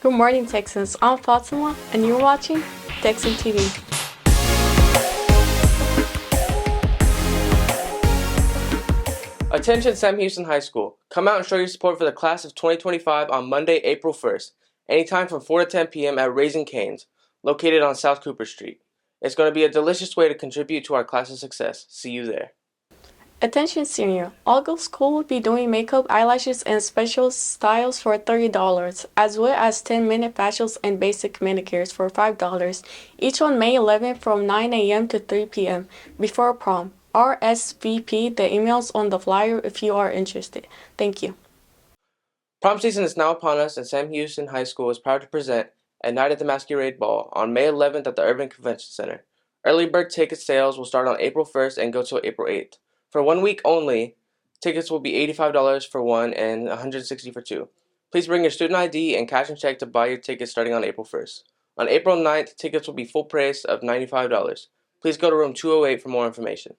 Good morning, Texans. I'm Fatima, and you're watching TexanTV. Attention Sam Houston High School. Come out and show your support for the class of 2025 on Monday, April 1st, anytime from 4 to 10 p.m. at Raising Cane's, located on South Cooper Street. It's going to be a delicious way to contribute to our class's success. See you there. Attention, senior. All girls school will be doing makeup, eyelashes, and special styles for $30, as well as 10-minute facials and basic manicures for $5, each on May 11th from 9 a.m. to 3 p.m. before prom. RSVP the emails on the flyer if you are interested. Thank you. Prom season is now upon us, and Sam Houston High School is proud to present a Night at the Masquerade Ball on May 11th at the Urban Convention Center. Early bird ticket sales will start on April 1st and go till April 8th. For 1 week only, tickets will be $85 for one and $160 for two. Please bring your student ID and cash and check to buy your tickets starting on April 1st. On April 9th, tickets will be full price of $95. Please go to room 208 for more information.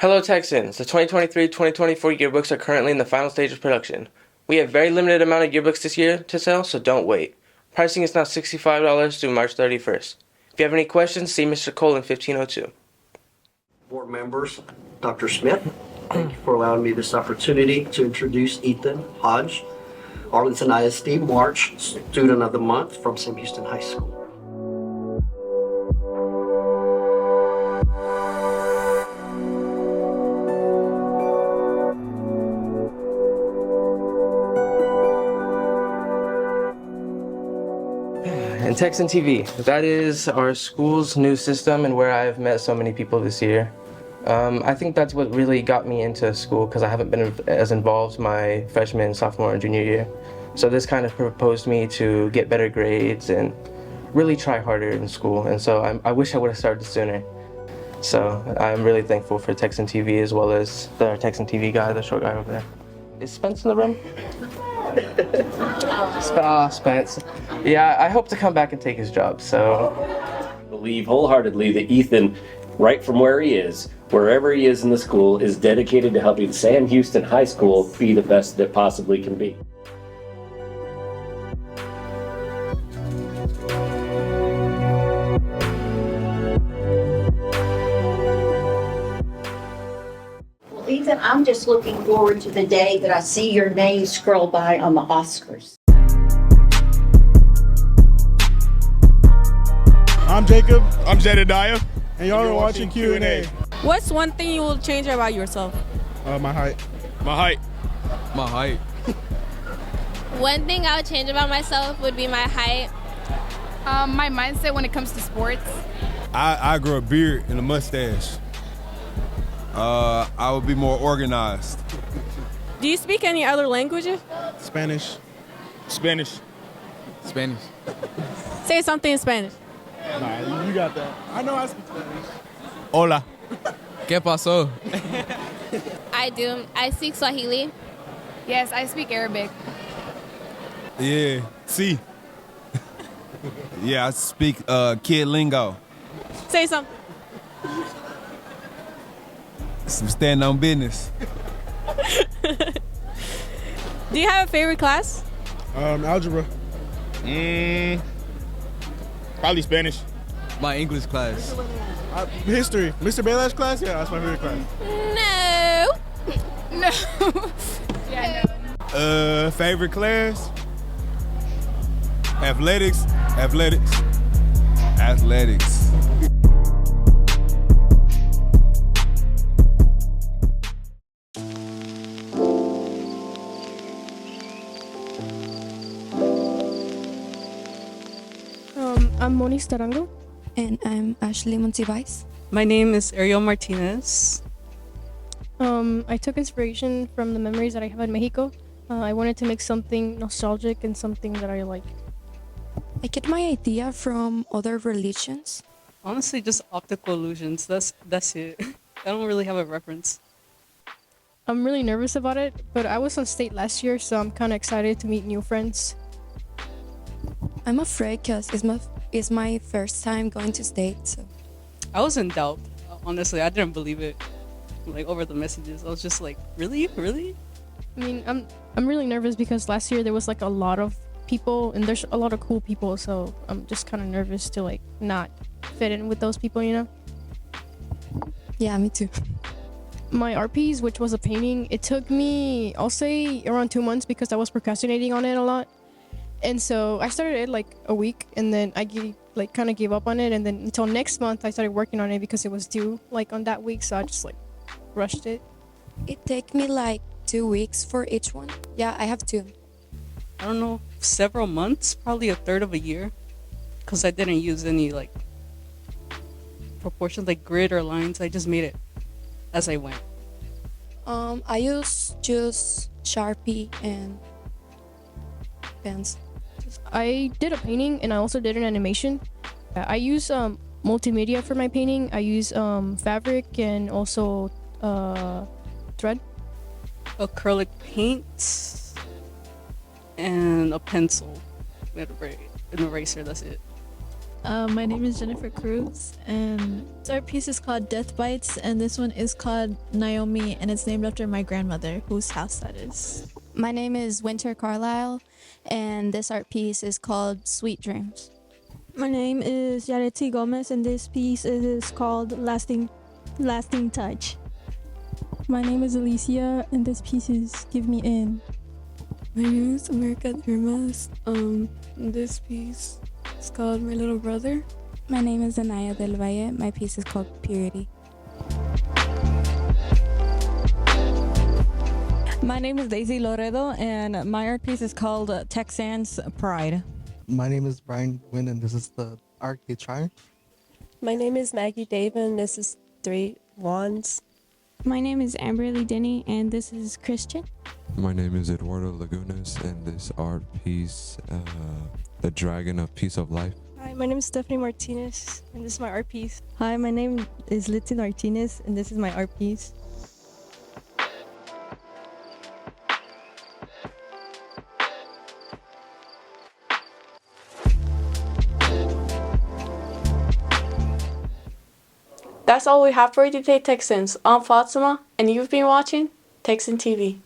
Hello Texans, the 2023-2024 yearbooks are currently in the final stage of production. We have very limited amount of yearbooks this year to sell, so don't wait. Pricing is now $65 through March 31st. If you have any questions, see Mr. Cole in 1502. Board members, Dr. Smith, thank you for allowing me this opportunity to introduce Ethan Hodge. Arlington ISD March Student of the Month from Sam Houston High School. And TexanTV, that is our school's new system and where I've met so many people this year. I think that's what really got me into school because I haven't been as involved my freshman, sophomore, and junior year. So this kind of proposed me to get better grades and really try harder in school. And so I wish I would have started sooner. So I'm really thankful for TexanTV as well as the TexanTV guy, the short guy over there. Is Spence in the room? Spence. Yeah, I hope to come back and take his job, so. Believe wholeheartedly that Ethan, right from where he is, wherever he is in the school, is dedicated to helping Sam Houston High School be the best that it possibly can be. Well, Ethan, I'm just looking forward to the day that I see your name scroll by on the Oscars. I'm Jacob. I'm Jedediah. And y'all are watching Q&A. What's one thing you will change about yourself? My height. My height. My height. One thing I would change about myself would be my height. My mindset when it comes to sports. I grew a beard and a mustache. I would be more organized. Do you speak any other languages? Spanish. Spanish. Spanish. Say something in Spanish. Nah, you got that. I know I speak Spanish. Hola. ¿Qué pasó? I do. I speak Swahili. Yes, I speak Arabic. Yeah. See. Yeah, I speak kid lingo. Say something. Some stand on business. Do you have a favorite class? Algebra. Probably Spanish. My English class. History. Mr. Baylash's class? Yeah, that's my favorite class. No. No. Yeah, no. Favorite class? Athletics. Athletics. Athletics. I'm Moni Starango. And I'm Ashley Monsivais. My name is Ariel Martinez. I took inspiration from the memories that I have in Mexico. I wanted to make something nostalgic and something that I like. I get my idea from other religions. Honestly, just optical illusions. That's it. I don't really have a reference. I'm really nervous about it, but I was on state last year, so I'm kind of excited to meet new friends. I'm afraid because it's my first time going to state, so. I was in doubt. Honestly, I didn't believe it. Like over the messages, I was just like, really? I mean, I'm really nervous because last year there was like a lot of people, and there's a lot of cool people, so I'm just kind of nervous to like not fit in with those people, you know? Yeah, me too. My RPs, which was a painting, it took me, I'll say, around 2 months because I was procrastinating on it a lot. And so I started it like a week, and then I kind of gave up on it, and then until next month I started working on it because it was due like on that week, so I just like rushed it. It took me like 2 weeks for each one. Yeah, I have 2. I don't know, several months, probably a third of a year, because I didn't use any like proportions like grid or lines. I just made it as I went. I use just Sharpie and pens. I did a painting and I also did an animation. I use multimedia for my painting. I use fabric and also thread. Acrylic paint and a pencil and an eraser. That's it. My name is Jennifer Cruz, and this art piece is called Death Bites, and this one is called Naomi, and it's named after my grandmother, whose house that is. My name is Winter Carlisle, and this art piece is called Sweet Dreams. My name is Yareti Gomez, and this piece is called Lasting Touch. My name is Alicia, and this piece is Give Me In. My name is America Dermas. This piece is called My Little Brother. My name is Anaya Del Valle. My piece is called Purity. My name is Daisy Loredo, and my art piece is called Texan's Pride. My name is Brian Wynn, and this is the Arc de Triumph. My name is Maggie Davin. This is 3 Wands. My name is Amberly Denny, and this is Christian. My name is Eduardo Lagunas, and this art piece, The Dragon of Piece of Life. Hi, my name is Stephanie Martinez, and this is my art piece. Hi, my name is Litzy Martinez, and this is my art piece. That's all we have for you today, Texans. I'm Fatima, and you've been watching Texan TV.